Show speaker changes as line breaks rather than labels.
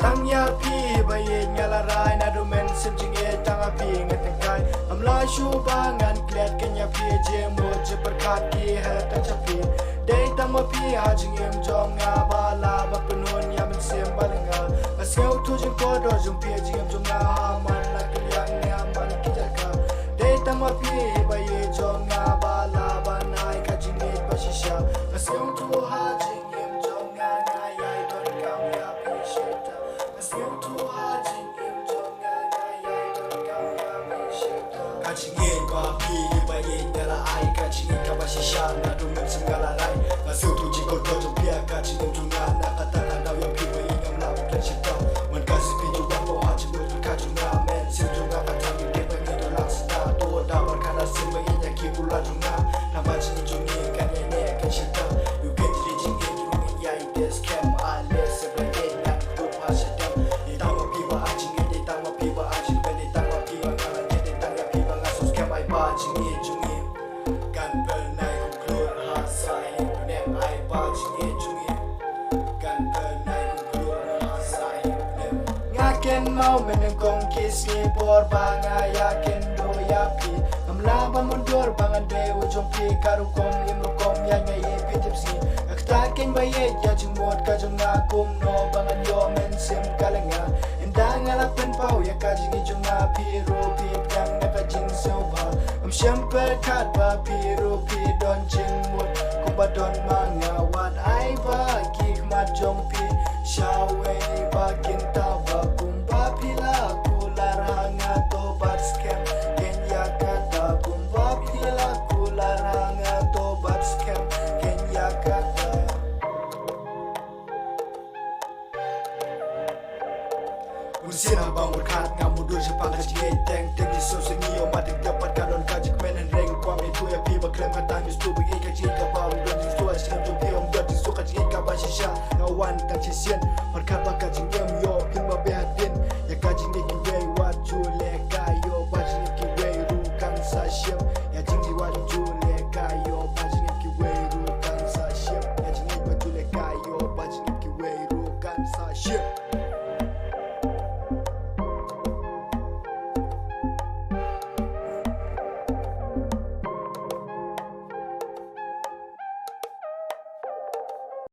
Tang ya pi bayi ngala rai na do men sim jing e tang a pi ngat kai am la shu ba ngan klet kenya pi je mo je perkat ki ha ta cha pi dei tam a pi ha jing em jom nga ba la ba punon ya men sim ba nga a seu tu jing ko do jum pi jing em jom nga ha man la ki yang nga man ki ja ka dei tam a pi bayi jom nga ba la ba nai ka jing e ba shi sha a seu tu ha jing em jom nga nga ya do ka ya pi shi ta Kacingin kwa pi bayin dala ai kacingin kabashi shana do men singala rai la sutu jiko dojo pia kacingin tunga na katana na yo pi bayin ngam na plan shita man kasi pi juga po haji mu kacunga men sim juga patang de bayin do laksana do da bar kana sim bayin ya ki pula tunga na baji ni jungi kan ne kan shita you get the jingi jungi ya this cam I listen bayin na do hashita ni tawa pi ba ajing ni tawa pi ba ajing ben ni tawa pi ba kana Bajingi jungi kan pernah ku keluar hasai nem ai bajingi jungi kan pernah ku keluar hasai nem ngaken mau menengkong kisni por banga yaken do yapi amlaba mundur bangan de ujung pi karukom imrukom ya ngai pitipsi aktaken baye ya jumot ka junga kum no bangan yo men sim kalanga indang alapen pau ya kajingi junga piro pi yang naka jing soba Shamper kat ba piru pi don jingmut Kuba don mangawat ai ba gikmat jong pi Shawe ba kintawa kumba pila kular hanga tobat scam Kenya kata kumba pila kular hanga tobat scam Kenya kata Usina bangun kat ngamudur sepang kajik eteng Tegi soseng iyo matik dapat kadon kajik menen reng Kwami tuya pi baklem katang